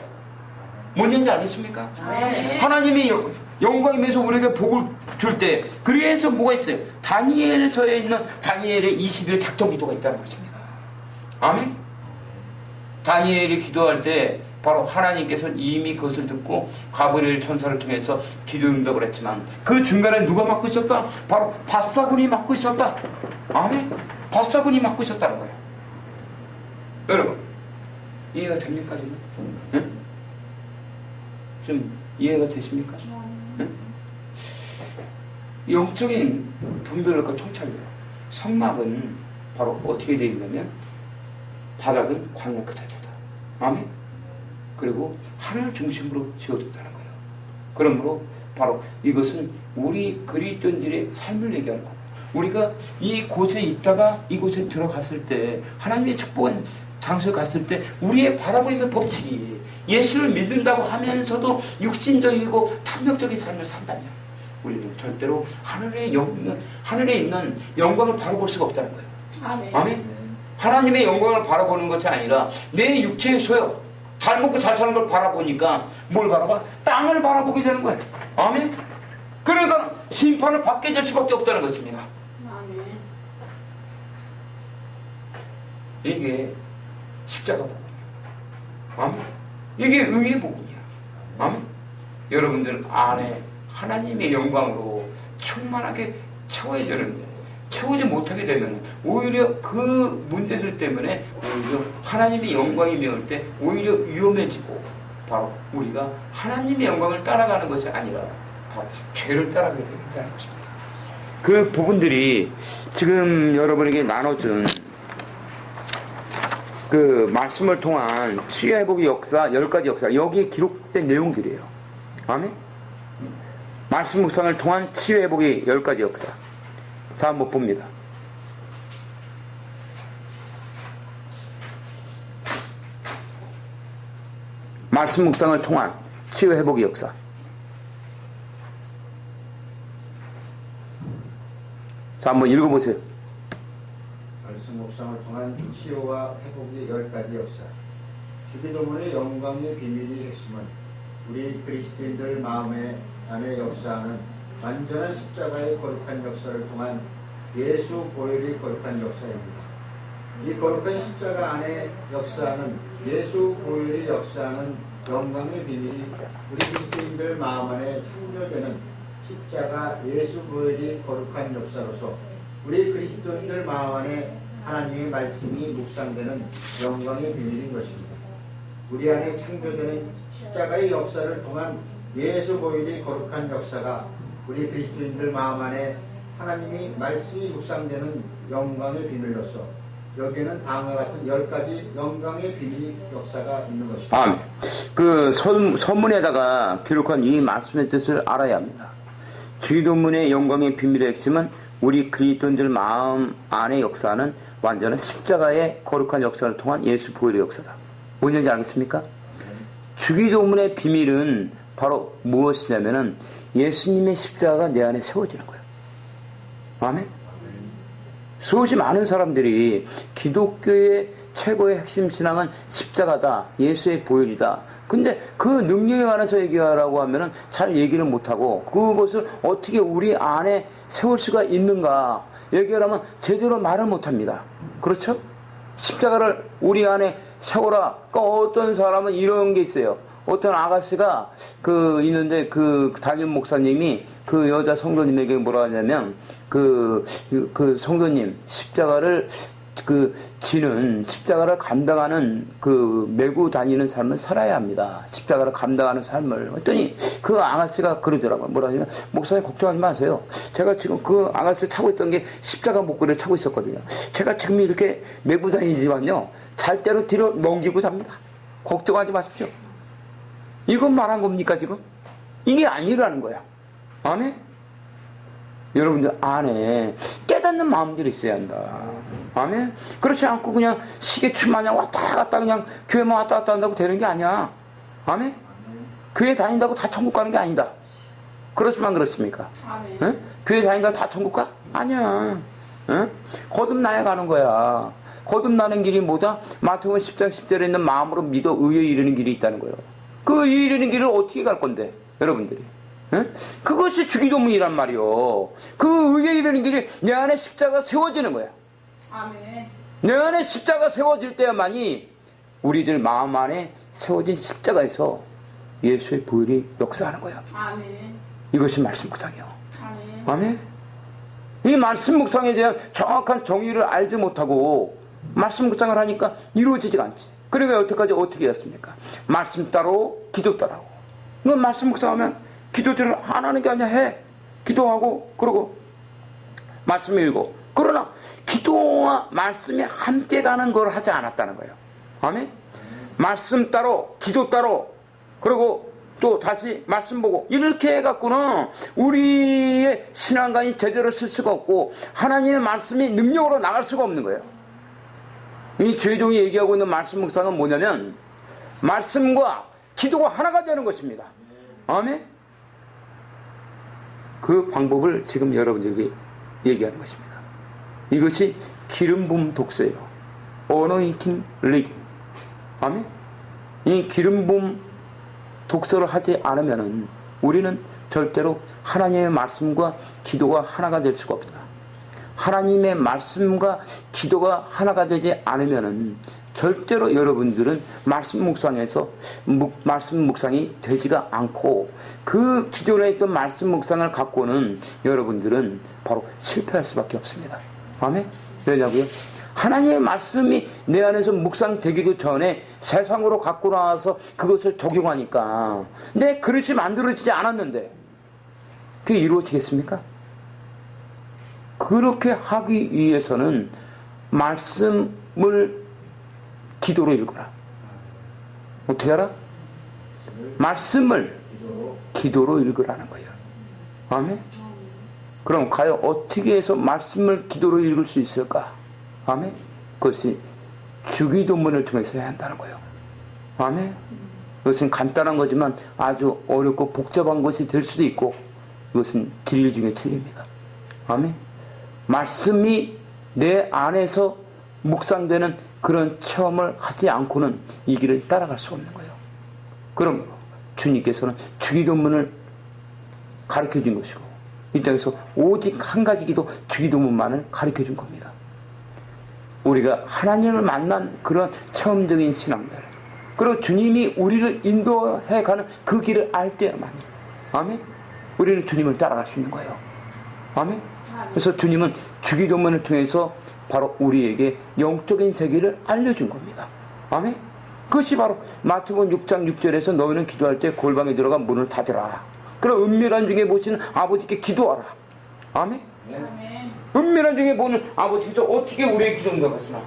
뭔지 알겠습니까? 아멘. 하나님이 영광이 임해서 우리에게 복을 줄 때 그래서 뭐가 있어요? 다니엘서에 있는 다니엘의 20일 작정 기도가 있다는 것입니다. 아멘. 다니엘이 기도할 때 바로 하나님께서 이미 그것을 듣고 가브리엘 천사를 통해서 기도 응답을 했지만 그 중간에 누가 맡고 있었다? 바로 밧사군이 맡고 있었다. 아멘. 밧사군이 맡고 있었다는 거예요. 여러분 이해가 됩니까 지금? 응? 좀 이해가 되십니까? 응? 영적인 분별과 통찰력. 성막은 바로 어떻게 되어 있냐면 바닥은 광야 그 자체다. 아멘. 그리고 하늘 중심으로 지어졌다는 거예요. 그러므로 바로 이것은 우리 그리스도인들의 삶을 얘기하는 거예요. 우리가 이곳에 있다가 이곳에 들어갔을 때 하나님의 축복한 장소에 갔을 때 우리의 바라보이는 법칙이 예수를 믿는다고 하면서도 육신적이고 탐욕적인 삶을 산다면 우리는 절대로 하늘에 있는 영광을 바라볼 수가 없다는 거예요. 아멘. 아멘. 하나님의 영광을 바라보는 것이 아니라 내 육체의 소욕, 잘 먹고 잘 사는 걸 바라보니까 뭘 바라봐? 땅을 바라보게 되는 거예요. 아멘. 그러니까 심판을 받게 될 수밖에 없다는 것입니다. 아멘. 이게 십자가 복음이야. 아멘. 이게 의의 복음이야. 아멘. 여러분들 안에 하나님의 영광으로 충만하게 채워야 되는데 채우지 못하게 되면 오히려 그 문제들 때문에 오히려 하나님의 영광이 메울 때 오히려 위험해지고 바로 우리가 하나님의 영광을 따라가는 것이 아니라 바로 죄를 따라가게 된다는 것입니다. 그 부분들이 지금 여러분에게 나눠준 그 말씀을 통한 치유회복의 역사 10가지 역사 여기에 기록된 내용들이에요. 아멘. 말씀 묵상을 통한 치유회복의 10가지 역사. 자, 한번 봅니다. 말씀 묵상을 통한 치유회복의 역사. 자, 한번 읽어보세요. 말씀 묵상을 통한 치유와 회복의 10가지 역사. 주기도문의 영광의 비밀의 핵심은 우리 그리스도인들 마음의 안에 역사하는 완전한 십자가의 거룩한 역사를 통한 예수 보혈의 거룩한 역사입니다. 이 거룩한 십자가 안에 역사하는 예수 보혈의 역사하는 영광의 비밀이 우리 그리스도인들 마음 안에 창조되는 십자가 예수 보혈의 거룩한 역사로서 우리 그리스도인들 마음 안에 하나님의 말씀이 묵상되는 영광의 비밀인 것입니다. 우리 안에 창조되는 십자가의 역사를 통한 예수 보혈의 거룩한 역사가 우리 그리스도인들 마음 안에 하나님이 말씀이 묵상되는 영광의 비밀로서 여기에는 다음과 같은 10가지 영광의 비밀 역사가 있는 것입니다. 아멘. 그 서문에다가 기록한 이 말씀의 뜻을 알아야 합니다. 주기도문의 영광의 비밀의 핵심은 우리 그리스도인들 마음 안에 역사하는 완전한 십자가의 거룩한 역사를 통한 예수 보혈의 역사다. 뭔지 알겠습니까? 주기도문의 비밀은 바로 무엇이냐면은 예수님의 십자가가 내 안에 세워지는 거예요. 아멘. 수없이 많은 사람들이 기독교의 최고의 핵심 신앙은 십자가다, 예수의 보혈이다. 근데 그 능력에 관해서 얘기하라고 하면은 잘 얘기를 못하고 그것을 어떻게 우리 안에 세울 수가 있는가 얘기하면 제대로 말을 못합니다. 그렇죠? 십자가를 우리 안에 세워라. 그러니까 어떤 사람은 이런 게 있어요. 어떤 아가씨가 있는데 담임 목사님이 그 여자 성도님에게 뭐라 하냐면 그 성도님 십자가를 십자가를 감당하는 메고 다니는 삶을 살아야 합니다. 십자가를 감당하는 삶을. 했더니 그 아가씨가 그러더라고요. 뭐라 하냐면, 목사님 걱정하지 마세요. 제가 지금 그 아가씨를 차고 있던 게 십자가 목걸이를 차고 있었거든요. 제가 지금 이렇게 메고 다니지만요, 잘 때로 뒤로 넘기고 잡니다. 걱정하지 마십시오. 이건 말한 겁니까, 지금? 이게 아니라는 거야. 아멘? 여러분들 안에 깨닫는 마음들이 있어야 한다. 아멘? 그렇지 않고 그냥 시계추 마냥 왔다 갔다 그냥 교회만 왔다 갔다 한다고 되는 게 아니야. 아멘? 교회 다닌다고 다 천국 가는 게 아니다. 그렇지만 그렇습니까? 아멘. 응? 교회 다닌다고 다 천국 가? 아니야. 응? 거듭나야 가는 거야. 거듭나는 길이 뭐다? 마태복음 10장 10절에 있는 마음으로 믿어 의에 이르는 길이 있다는 거예요. 그 의에 이르는 길을 어떻게 갈 건데, 여러분들이? 응? 그것이 주기도문이란 말이요. 그 의에 이르는 길이 내 안에 십자가 세워지는 거야. 아멘. 내 안에 십자가 세워질 때야만이 우리들 마음 안에 세워진 십자가에서 예수의 보혈이 역사하는 거야. 아멘. 이것이 말씀 묵상이요. 아멘. 아멘. 이 말씀 묵상에 대한 정확한 정의를 알지 못하고 말씀 묵상을 하니까 이루어지지가 않지. 그러면 여태까지 어떻게 했습니까? 말씀 따로 기도 따라고. 너 말씀 묵상하면 기도들을 안 하는 게 아니야. 해. 기도하고 그러고 말씀 읽고. 그러나 기도와 말씀이 함께 가는 걸 하지 않았다는 거예요. 아멘. 말씀 따로 기도 따로 그리고 또 다시 말씀 보고 이렇게 해갖고는 우리의 신앙관이 제대로 쓸 수가 없고 하나님의 말씀이 능력으로 나갈 수가 없는 거예요. 이 죄종이 얘기하고 있는 말씀 묵상은 뭐냐면 말씀과 기도가 하나가 되는 것입니다. 아멘. 그 방법을 지금 여러분들에게 얘기하는 것입니다. 이것이 기름 부음 독서예요. Anointing reading. 아멘. 이 기름 부음 독서를 하지 않으면은 우리는 절대로 하나님의 말씀과 기도가 하나가 될 수가 없다. 하나님의 말씀과 기도가 하나가 되지 않으면은 절대로 여러분들은 말씀 묵상이 되지가 않고 그 기존에 있던 말씀 묵상을 갖고는 여러분들은 바로 실패할 수밖에 없습니다. 아멘? 왜냐고요? 하나님의 말씀이 내 안에서 묵상되기도 전에 세상으로 갖고 나와서 그것을 적용하니까 내 그릇이 만들어지지 않았는데 그게 이루어지겠습니까? 그렇게 하기 위해서는 말씀을 기도로 읽어라. 어떻게 알아? 말씀을 기도로 읽으라는 거예요. 아멘? 그럼 과연 어떻게 해서 말씀을 기도로 읽을 수 있을까? 아멘? 그것이 주기도문을 통해서 해야 한다는 거예요. 아멘? 이것은 간단한 거지만 아주 어렵고 복잡한 것이 될 수도 있고 이것은 진리 중에 틀립니다. 아멘? 말씀이 내 안에서 묵상되는 그런 체험을 하지 않고는 이 길을 따라갈 수가 없는 거예요. 그럼 주님께서는 주기도문을 가르쳐 준 것이고 이 땅에서 오직 한 가지 기도 주기도문만을 가르쳐 준 겁니다. 우리가 하나님을 만난 그런 체험적인 신앙들 그리고 주님이 우리를 인도해가는 그 길을 알 때야만이 아멘? 우리는 주님을 따라갈 수 있는 거예요. 아멘? 그래서 주님은 주기도문을 통해서 바로 우리에게 영적인 세계를 알려준 겁니다. 아멘? 그것이 바로 마태복음 6장 6절에서 너희는 기도할 때 골방에 들어가 문을 닫으라. 그럼 은밀한 중에 보시는 아버지께 기도하라. 아멘? 아멘. 은밀한 중에 보는 아버지께서 어떻게 우리의 기도 응답하시나?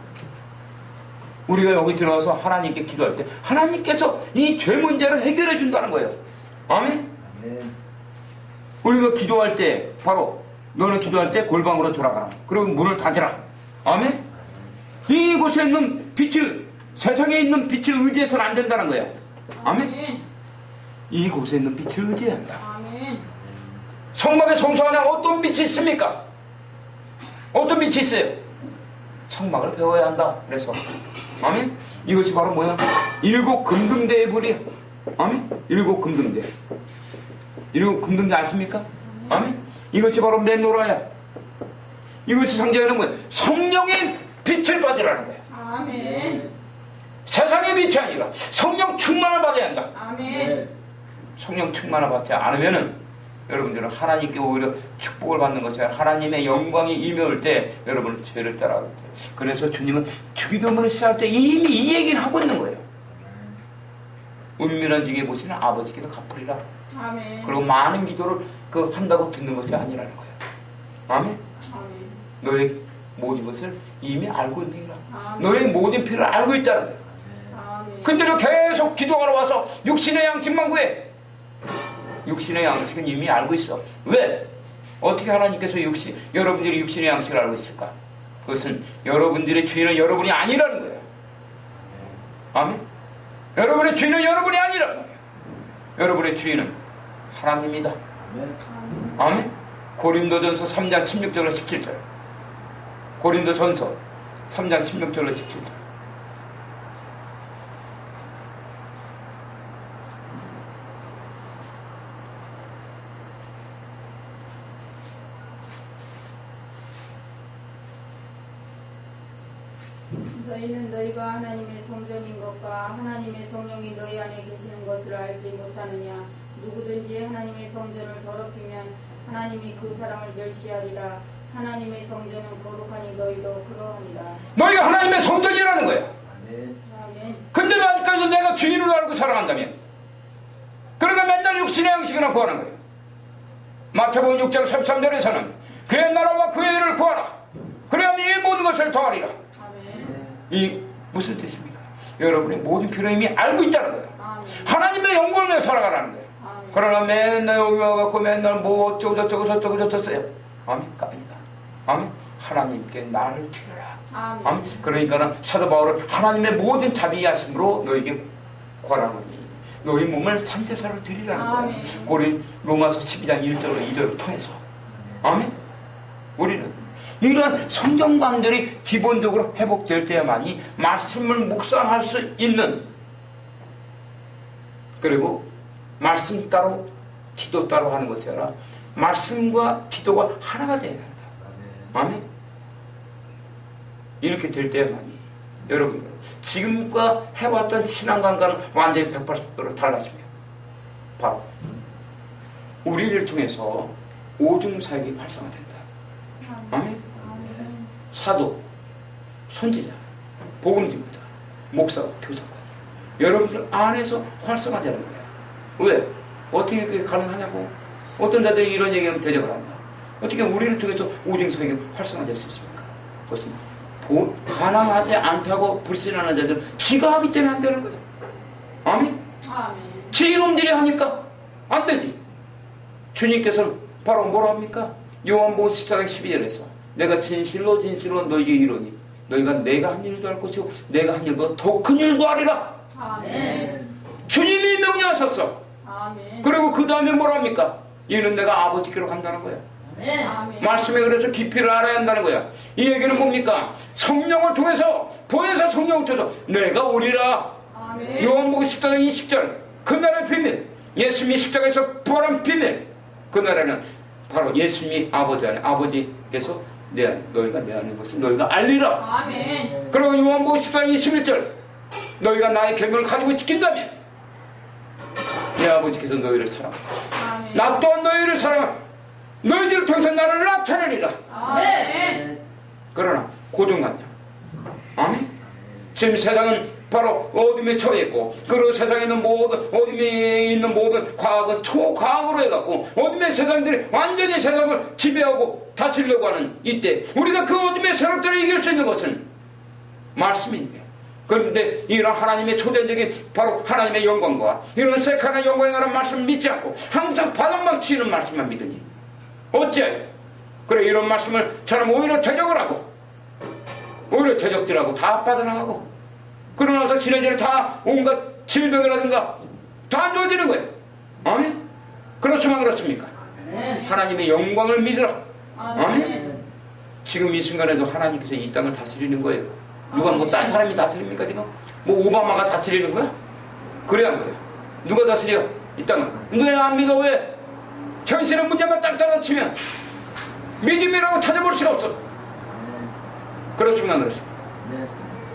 우리가 여기 들어가서 하나님께 기도할 때 하나님께서 이 죄 문제를 해결해 준다는 거예요. 아멘? 우리가 기도할 때 바로 너는 기도할 때 골방으로 들어가라. 그리고 문을 닫으라. 아멘? 이곳에 있는 빛을 세상에 있는 빛을 의지해서는 안 된다는 거야. 아멘? 이곳에 있는 빛을 의지해야 한다. 아멘. 성막의 성소 안에 어떤 빛이 있습니까? 어떤 빛이 있어요? 청막을 배워야 한다. 그래서 아멘. 이것이 바로 뭐야? 일곱 금등대의 불이야. 아멘. 일곱 금등대. 일곱 금등대 아십니까? 아멘. 이것이 바로 메노라야. 이것이 상징하는 뭐야? 성령의 빛을 받으라는 거야. 아멘. 세상의 빛이 아니라 성령 충만을 받아야 한다. 아멘. 성령 충만을 받지 않으면은 여러분들은 하나님께 오히려 축복을 받는 것이 아니라 하나님의 영광이 임해올 때 여러분은 죄를 따라가게 돼요. 그래서 주님은 주기도문을 시작할 때 이미 이 얘기를 하고 있는 거예요. 은밀한 중에 보시는 아버지께도 갚으리라. 아멘. 그리고 많은 기도를 한다고 듣는 것이 아니라는 거예요. 아멘. 아멘. 너의 모든 것을 이미 알고 있느니라. 아멘. 너의 모든 필요를 알고 있다는 거예요. 아멘. 근데도 계속 기도하러 와서 육신의 양식만 구해. 육신의 양식은 이미 알고 있어. 왜? 어떻게 하나님께서 여러분들이 육신의 양식을 알고 있을까? 그것은 여러분들의 주인은 여러분이 아니라는 거예요. 아멘. 여러분의 주인은 여러분이 아니라는 거예요. 여러분의 주인은 하나님이다. 아멘. 고린도전서 3장 16절로 17절. 고린도전서 3장 16절로 17절. 너희는 너희가 하나님의 성전인 것과 하나님의 성령이 너희 안에 계시는 것을 알지 못하느냐. 누구든지 하나님의 성전을 더럽히면 하나님이 그 사람을 멸시하리라. 하나님의 성전은 거룩하니 너희도 그러하니라. 너희가 하나님의 성전이라는 거야. 아멘. 근데 아직까지도 내가 주인을 알고 살아간다면, 그러니까 맨날 육신의 양식이나 구하는 거예요. 마태복음 6장 13절에서는 그의 나라와 그의 일을 구하라. 그래야만 이 모든 것을 더하리라. 아멘. 이 무슨 뜻입니까? 여러분의 모든 필요를 이미 알고 있다는 거예요. 아멘. 하나님의 영광을 위해 살아가라는 거예요. 아멘. 그러나 맨날 여기 와갖고 맨날 뭐 어쩌고 저쩌고 저쩌고 저쩌고요. 아멘. 깝니다. 아멘. 하나님께 나를 드려라. 아멘. 아멘. 그러니까는 사도 바울은 하나님의 모든 자비하심으로 너에게 권하노니 너희 몸을 산제사로 드리라는 거예요. 아멘. 우리 로마서 12장 1절로 2절을 통해서. 아멘. 우리는 이런 성경관들이 기본적으로 회복될 때야만이 말씀을 묵상할 수 있는, 그리고 말씀 따로 기도 따로 하는 것이 아니라 말씀과 기도가 하나가 되어야 한다. 아멘. 이렇게 될 때야만이 여러분들 지금과 해왔던 신앙관과는 완전히 180도로 달라집니다. 바로 우리를 통해서 오중사역이 활성화된다. 아멘. 사도, 선지자, 복음지부자, 목사와 교사가 여러분들 안에서 활성화되는 거예요. 왜? 어떻게 그게 가능하냐고? 어떤 자들이 이런 얘기하면 대적을 한다. 어떻게 우리를 통해서 오중사역이 활성화될 수 있습니까? 그것은 가능하지 않다고 불신하는 자들은 지가 하기 때문에 안 되는 거예요. 아멘? 아멘. 지 이놈들이 하니까 안 되지. 주님께서는 바로 뭐라 합니까? 요한복음 14장 12절에서 내가 진실로 진실로 너희에게 이르노니 너희가 내가 한 일도 할 것이고 내가 한 일보다 더 큰 일도 하리라. 아멘. 주님이 명령하셨어. 아멘. 그리고 그 다음에 뭐라 합니까? 이는 내가 아버지께로 간다는 거야. 아멘. 말씀에 그래서 깊이를 알아야 한다는 거야. 이 얘기는 뭡니까? 성령을 통해서 보혜사 성령을 통해서 내가 오리라. 아멘. 요한복음 14장 20절 그날의 비밀, 예수님이 십자가에서 부활한 비밀, 그날에는 바로 예수님이 아버지 안에, 아버지께서 내 안에, 너희가 내 안에 것을 너희가 알리라. 아멘. 그리고 요한복음 14장 21절 너희가 나의 계명을 가지고 지킨다면 내 아버지께서 너희를 사랑하고 아멘. 나 또한 너희를 사랑하고 너희들을 통해서 나를 나타내리라. 아멘. 그러나 고정관념. 아멘. 지금 세상은 바로 어둠에 처해 있고, 그리고 세상에 있는 모든, 어둠에 있는 모든 과학은 초과학으로 해갖고 어둠의 세상들이 완전히 세상을 지배하고 다스리려고 하는 이때 우리가 그 어둠의 세력들을 이길 수 있는 것은 말씀인데, 그런데 이런 하나님의 초대적인 바로 하나님의 영광과 이런 세카나 영광이라는 말씀을 믿지 않고 항상 바닥만 치는 말씀만 믿으니 어째? 그래, 이런 말씀을 저는 오히려 대적을 하고 오히려 대적들하고 다 빠져나가고 그러고 나서 지네들이 다 온갖 질병이라든가 다 안 좋아지는 거예요. 아멘? 그렇지만 그렇습니까? 하나님의 영광을 믿으라. 아멘? 지금 이 순간에도 하나님께서 이 땅을 다스리는 거예요. 누가 뭐 딴 사람이 다스립니까 지금? 뭐 오바마가 다스리는 거야? 그래야 하는 거야. 누가 다스려? 이 땅을. 왜 안 믿어? 왜? 현실의 문제만 딱 떨어치면 믿음이라고 찾아볼 수가 없어. 그렇지만 그렇습니다.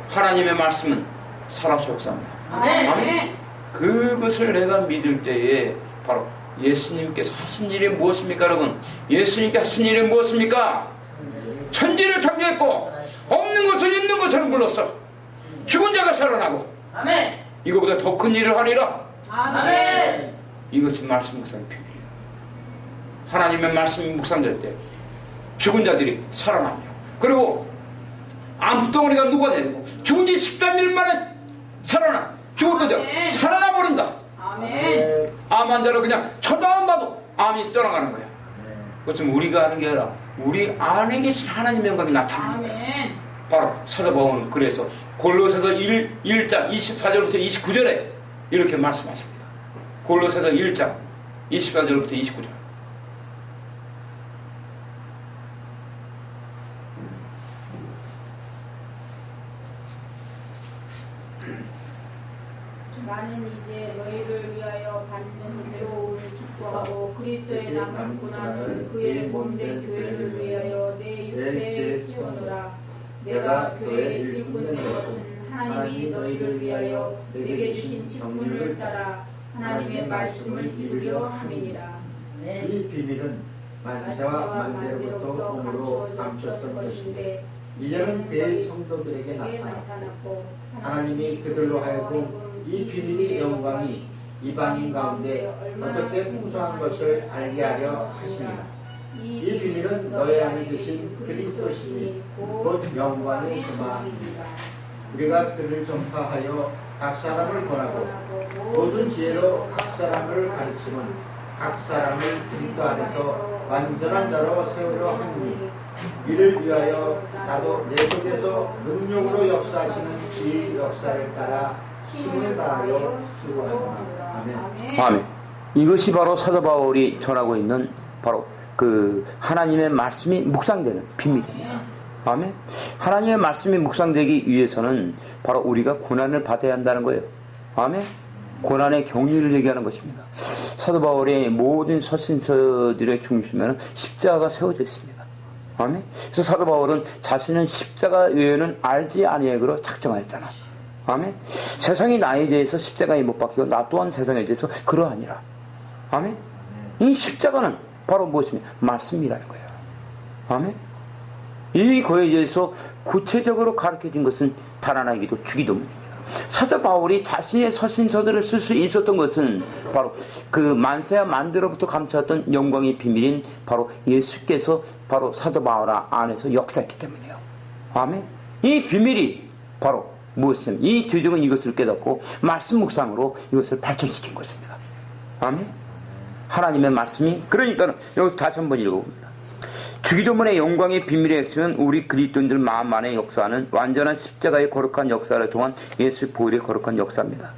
하나님의 말씀은 살아서 역사합니다. 아멘. 그것을 내가 믿을 때에 바로 예수님께서 하신 일이 무엇입니까 여러분? 예수님께 하신 일이 무엇입니까? 천지를 창조했고 없는 것을 있는 것처럼 불렀어. 죽은 자가 살아나고 아멘. 이거보다 더 큰 일을 하리라. 아멘. 이것이 말씀 묵상의 비밀이에요. 하나님의 말씀이 묵상될 때 죽은 자들이 살아나며 그리고 암덩어리가 녹아내리고 죽은 지 13일 만에 살아나 죽었던 자 살아나 버린다. 아멘. 암 환자로 그냥 쳐다만 봐도 암이 떠나가는 거야. 그것은 우리가 하는 게 아니라 우리 안에 계신 하나님의 영광이 나타나는 거야. 아멘. 바로 사도 바울은 그래서 골로새서 1장 24절부터 29절에 이렇게 말씀하십니다. 골로새서 1장 24절부터 29절. 나는 이제 너희를 위하여 받는 괴로움을 기뻐하고 그리스도의 남은 고난을 그의 몸된 교회를 위하여 내 육체에 채우노라. 내가 교회의 일꾼 된 것은 하나님이 너희를 위하여 내게 주신 직분을 따라 하나님의 말씀을 이루려 함이니라. 이 비밀은 만세와 만대로부터 몸으로 감췄던 것인데 이제는 그의 성도들에게 나타났고 하나님이 그들로 하여금 이 비밀의 영광이 이방인 가운데 어떻게 풍성한 것을 알게 하려 하시니라. 이 비밀은 너희 안에 계신 그리스도시니 곧 영광의 소망이니라. 우리가 그를 전파하여 각 사람을 권하고 모든 지혜로 각 사람을 가르치면 각 사람을 그리스도 안에서 완전한 자로 세우려 하니 이를 위하여 나도 내 속에서 능력으로 역사하시는 주의 역사를 따라 힘을 다하여 수고하노라. 아멘. 아멘. 이것이 바로 사도 바울이 전하고 있는 바로 그 하나님의 말씀이 묵상되는 비밀입니다. 아멘. 하나님의 말씀이 묵상되기 위해서는 바로 우리가 고난을 받아야 한다는 거예요. 아멘. 고난의 경륜을 얘기하는 것입니다. 사도 바울의 모든 서신서들의 중심에는 십자가가 세워져 있습니다. 아멘. 그래서 사도 바울은 자신은 십자가 외에는 알지 아니하기로 작정하였잖아. 아멘. 세상이 나에 대해서 십자가에 못 박히고 나 또한 세상에 대해서 그러하니라. 아멘. 이 십자가는 바로 무엇입니까? 말씀이라는 거예요. 아멘. 이거에 대해서 구체적으로 가르쳐준 것은 달아나기도 주기도문입니다. 사도 바울이 자신의 서신서들을 쓸 수 있었던 것은 바로 그 만세와 만대로부터 감춰왔던 영광의 비밀인 바로 예수께서 바로 사도 바울 안에서 역사했기 때문이에요. 아멘. 이 비밀이 바로 무엇이냐면 이 조정은 이것을 깨닫고 말씀 묵상으로 이것을 발전시킨 것입니다. 아멘. 하나님의 말씀이 그러니까 여기서 다시 한번 읽어봅니다. 주기도문의 영광의 비밀의 핵심은 우리 그리스도인들 마음 안에 역사하는 완전한 십자가의 거룩한 역사를 통한 예수의 보혈의 거룩한 역사입니다.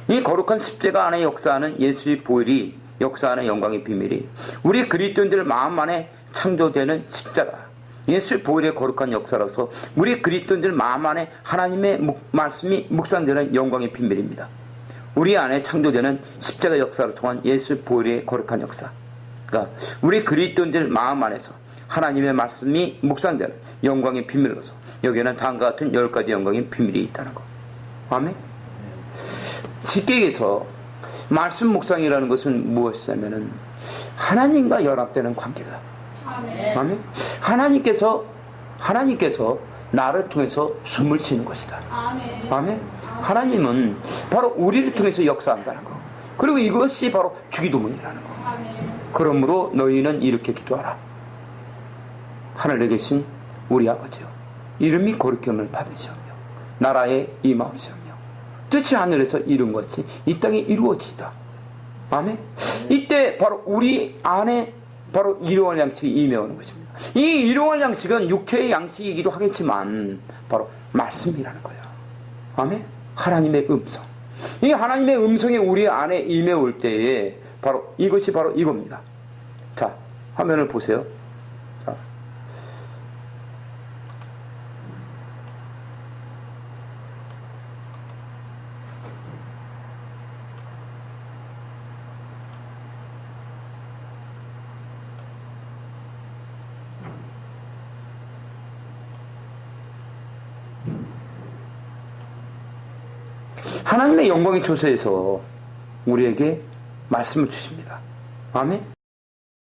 이 거룩한 십자가 안에 역사하는 예수의 보혈이 역사하는 영광의 비밀이 우리 그리스도인들 마음 안에 창조되는 십자가 예수의 보혈의 거룩한 역사로서 우리 그리스도인들 마음 안에 하나님의 말씀이 묵상되는 영광의 비밀입니다. 우리 안에 창조되는 십자가 역사를 통한 예수의 보혈의 거룩한 역사. 그러니까 우리 그리스도인들 마음 안에서 하나님의 말씀이 묵상되는 영광의 비밀로서 여기에는 다음과 같은 10가지 영광의 비밀이 있다는 것. 아멘. 쉽게 얘기해서 말씀 묵상이라는 것은 무엇이냐면은 하나님과 연합되는 관계다. 아멘. 아멘. 하나님께서 나를 통해서 숨을 쉬는 것이다. 아멘. 아멘. 하나님은 바로 우리를 통해서 역사한다는 것. 그리고 이것이 바로 주기도문이라는 것. 아멘. 그러므로 너희는 이렇게 기도하라. 하늘에 계신 우리 아버지여, 이름이 거룩히 여김을 받으시오며 나라에 임하옵시오며 뜻이 하늘에서 이룬 것이 이 땅에 이루어지다. 아멘. 이때 바로 우리 안에 바로 일용할 양식이 임해오는 것입니다. 이 일용할 양식은 육체의 양식이기도 하겠지만 바로 말씀이라는 거예요. 아멘. 하나님의 음성. 이 하나님의 음성이 우리 안에 임해올 때에 바로 이것이 바로 이겁니다. 자, 화면을 보세요. 자, 하나님의 영광의 초소에서 우리에게 말씀을 주십니다. 아멘.